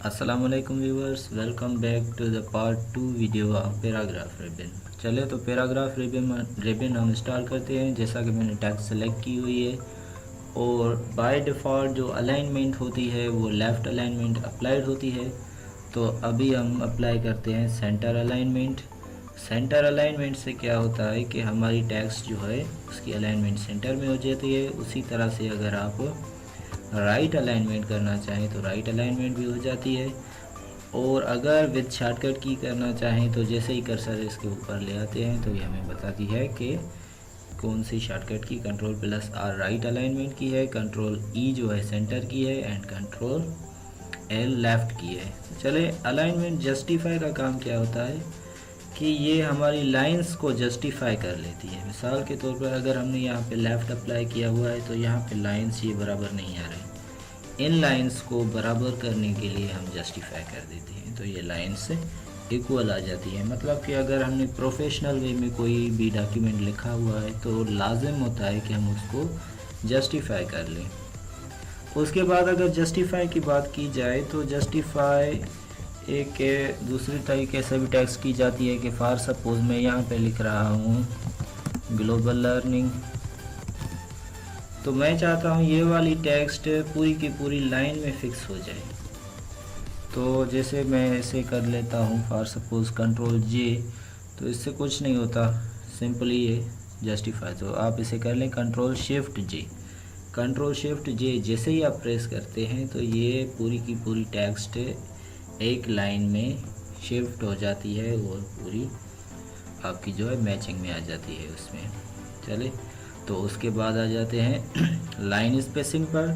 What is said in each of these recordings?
अस्सलामुअलैकुम viewers, welcome back to the part 2 video of paragraph ribbon. चले तो paragraph ribbon हम स्टार्ट करते हैं। जैसा कि मैंने टेक्स्ट सेलेक्ट की हुई है और बाय डिफ़ॉल्ट जो अलाइनमेंट होती है वो लेफ़्ट अलाइनमेंट अप्लाइड होती है। तो अभी हम अप्लाई करते हैं सेंटर अलाइनमेंट। सेंटर अलाइनमेंट से क्या होता है कि हमारी टेक्स्ट जो है उसकी अलाइनमेंट सेंटर में हो जाती है। उसी तरह से अगर आप राइट अलाइनमेंट करना चाहें तो राइट अलाइनमेंट भी हो जाती है। और अगर विद शॉर्टकट की करना चाहें तो जैसे ही कर्सर इसके ऊपर ले आते हैं तो ये हमें बताती है कि कौन सी शॉर्टकट की। Ctrl+R राइट अलाइनमेंट की है, Ctrl+E जो है सेंटर की है एंड Ctrl+L लेफ़्ट की है। चले, अलाइनमेंट जस्टिफाई का काम क्या होता है कि ये हमारी लाइंस को जस्टिफाई कर लेती है। मिसाल के तौर पर अगर हमने यहाँ पे लेफ़्ट अप्लाई किया हुआ है तो यहाँ पे लाइंस ये बराबर नहीं आ रही। इन लाइंस को बराबर करने के लिए हम जस्टिफाई कर देते हैं तो ये लाइंस इक्वल आ जाती है। मतलब कि अगर हमने प्रोफेशनल वे में कोई भी डॉक्यूमेंट लिखा हुआ है तो लाजिम होता है कि हम उसको जस्टिफाई कर लें। उसके बाद अगर जस्टिफाई की बात की जाए तो जस्टिफाई एक दूसरी तरीके से भी टेक्स्ट की जाती है कि फॉर सपोज मैं यहाँ पे लिख रहा हूँ ग्लोबल लर्निंग, तो मैं चाहता हूँ ये वाली टेक्स्ट पूरी की पूरी लाइन में फिक्स हो जाए। तो जैसे मैं ऐसे कर लेता हूँ फॉर सपोज Ctrl+J, तो इससे कुछ नहीं होता, सिंपली ये जस्टिफाई। तो आप इसे कर लें Ctrl+Shift+J। Ctrl+Shift+J जैसे ही आप प्रेस करते हैं तो ये पूरी की पूरी टेक्स्ट एक लाइन में शिफ्ट हो जाती है और पूरी आपकी जो है मैचिंग में आ जाती है उसमें। चले, तो उसके बाद आ जाते हैं लाइन स्पेसिंग पर।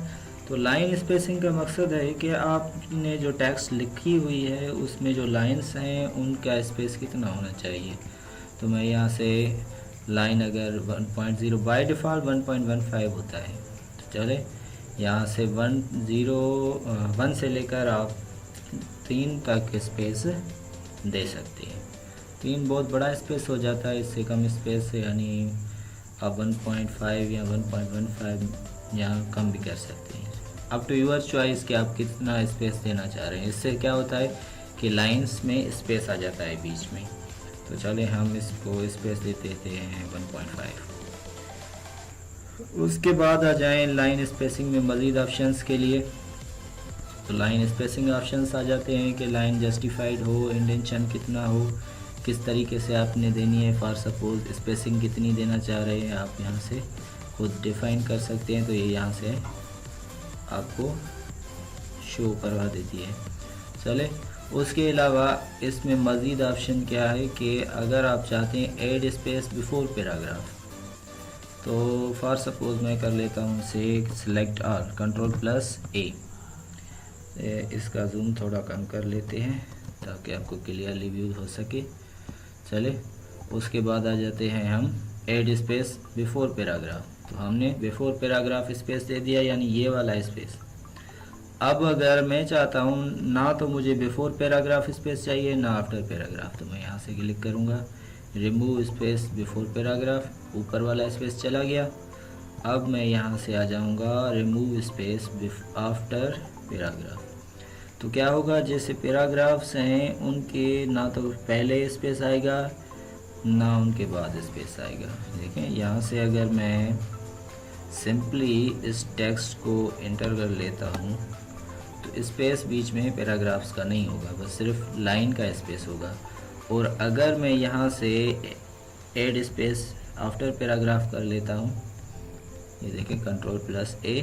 तो लाइन स्पेसिंग का मकसद है कि आपने जो टेक्स्ट लिखी हुई है उसमें जो लाइंस हैं उनका स्पेस कितना होना चाहिए। तो मैं यहाँ से लाइन अगर 1.0 बाय डिफ़ॉल्ट 1.15 होता है, तो चले यहाँ से 1 से लेकर आप 3 तक स्पेस दे सकते हैं। 3 बहुत बड़ा स्पेस हो जाता है, इससे कम स्पेस यानी आप 1.5 या 1.15 यहाँ कम भी कर सकते हैं। अप टू यूर चॉइस कि आप कितना स्पेस देना चाह रहे हैं। इससे क्या होता है कि लाइंस में स्पेस आ जाता है बीच में। तो चले हम इसको स्पेस देते हैं 1.5। उसके बाद आ जाएं लाइन स्पेसिंग में मज़ीद ऑप्शंस के लिए। तो लाइन स्पेसिंग ऑप्शंस आ जाते हैं कि लाइन जस्टिफाइड हो, इंडेंशन कितना हो, किस तरीके से आपने देनी है। फॉर सपोज स्पेसिंग कितनी देना चाह रहे हैं आप यहाँ से खुद डिफ़ाइन कर सकते हैं। तो ये यहाँ से आपको शो करवा देती है। चले, उसके अलावा इसमें मज़ीद ऑप्शन क्या है कि अगर आप चाहते हैं ऐड स्पेस बिफोर पैराग्राफ, तो फॉर सपोज मैं कर लेता हूँ से सिलेक्ट ऑल, Ctrl+A। इसका जूम थोड़ा कम कर लेते हैं ताकि आपको क्लियरली व्यू हो सके। चले, उसके बाद आ जाते हैं हम ऐड स्पेस बिफोर पैराग्राफ। तो हमने बिफोर पैराग्राफ स्पेस दे दिया, यानी ये वाला स्पेस। अब अगर मैं चाहता हूँ ना तो मुझे बिफोर पैराग्राफ स्पेस चाहिए ना आफ्टर पैराग्राफ, तो मैं यहाँ से क्लिक करूँगा रिमूव स्पेस बिफोर पैराग्राफ, ऊपर वाला स्पेस चला गया। अब मैं यहाँ से आ जाऊँगा रिमूव स्पेस आफ्टर पैराग्राफ। तो क्या होगा, जैसे पैराग्राफ्स हैं उनके ना तो पहले स्पेस आएगा ना उनके बाद स्पेस आएगा। देखें यहाँ से अगर मैं सिंपली इस टेक्स्ट को एंटर कर लेता हूँ तो स्पेस बीच में पैराग्राफ्स का नहीं होगा, बस सिर्फ लाइन का स्पेस होगा। और अगर मैं यहाँ से ऐड स्पेस आफ्टर पैराग्राफ कर लेता हूँ, ये देखें Ctrl+A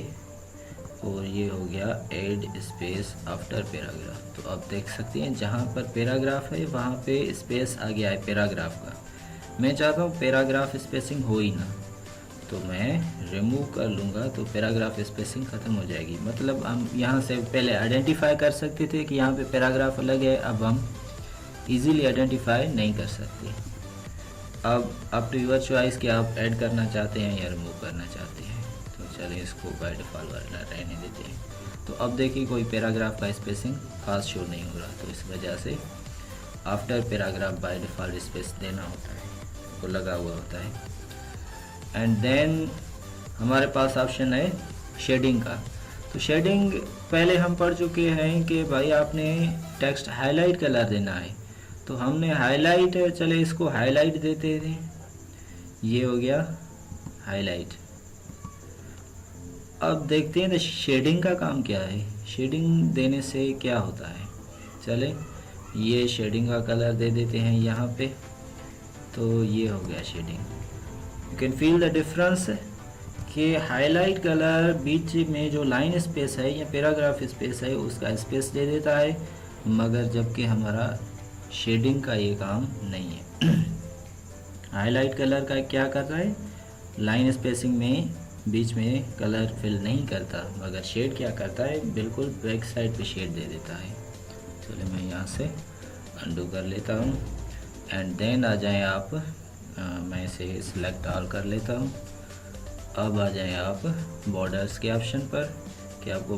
और ये हो गया ऐड स्पेस आफ्टर पैराग्राफ। तो आप देख सकते हैं जहाँ पर पैराग्राफ है वहाँ पे स्पेस आ गया है पैराग्राफ का। मैं चाहता हूँ पैराग्राफ स्पेसिंग हो ही ना, तो मैं रिमूव कर लूँगा तो पैराग्राफ स्पेसिंग ख़त्म हो जाएगी। मतलब हम यहाँ से पहले आइडेंटिफाई कर सकते थे कि यहाँ पे पैराग्राफ अलग है, अब हम इजीली आइडेंटिफाई नहीं कर सकते। अब अप टू यूर चॉइस कि आप ऐड करना चाहते हैं या रिमूव करना चाहते हैं। तो चलिए इसको बाय डिफ़ॉल्ट वाला रहने देते हैं। तो अब देखिए कोई पैराग्राफ का स्पेसिंग खास शो नहीं हो रहा, तो इस वजह से after paragraph by default space देना होता है, वो लगा हुआ होता है। एंड देन हमारे पास ऑप्शन है शेडिंग का। तो शेडिंग पहले हम पढ़ चुके हैं कि भाई आपने टेक्स्ट हाईलाइट कलर देना है, तो हमने हाईलाइट, चले इसको हाईलाइट देते थे, ये हो गया हाईलाइट। अब देखते हैं तो शेडिंग का काम क्या है, शेडिंग देने से क्या होता है। चले ये शेडिंग का कलर दे देते हैं यहाँ पे, तो ये हो गया shading. You can feel the difference कि हाईलाइट कलर बीच में जो लाइन स्पेस है या पैराग्राफ स्पेस है उसका स्पेस दे देता है, मगर जबकि हमारा शेडिंग का ये काम नहीं है। हाईलाइट कलर का क्या करता है, लाइन स्पेसिंग में बीच में कलर फिल नहीं करता, मगर शेड क्या करता है, बिल्कुल बैक साइड पे शेड दे देता है। चलिए मैं यहाँ से अंडू कर लेता हूँ एंड देन आ जाएं आप, मैं इसे सिलेक्ट ऑल कर लेता हूँ। अब आ जाएं आप बॉर्डर्स के ऑप्शन पर कि आपको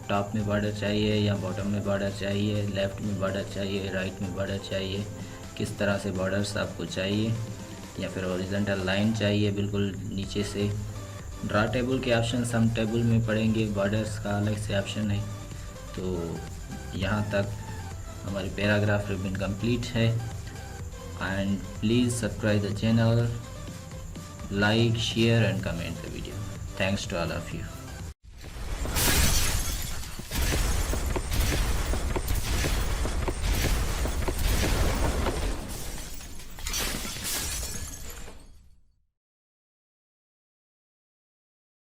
टॉप में बॉर्डर चाहिए या बॉटम में बॉर्डर चाहिए, लेफ़्ट में बॉर्डर चाहिए, राइट में बॉर्डर चाहिए, किस तरह से बॉर्डर्स आपको चाहिए, या फिर हॉरिजॉन्टल लाइन चाहिए बिल्कुल नीचे से। ड्रा टेबल के ऑप्शन हम टेबल में पढ़ेंगे, बॉर्डर्स का अलग से ऑप्शन है। तो यहाँ तक हमारी पैराग्राफ रिबन कंप्लीट है and please subscribe the channel, like, share and comment the video. Thanks to all of you.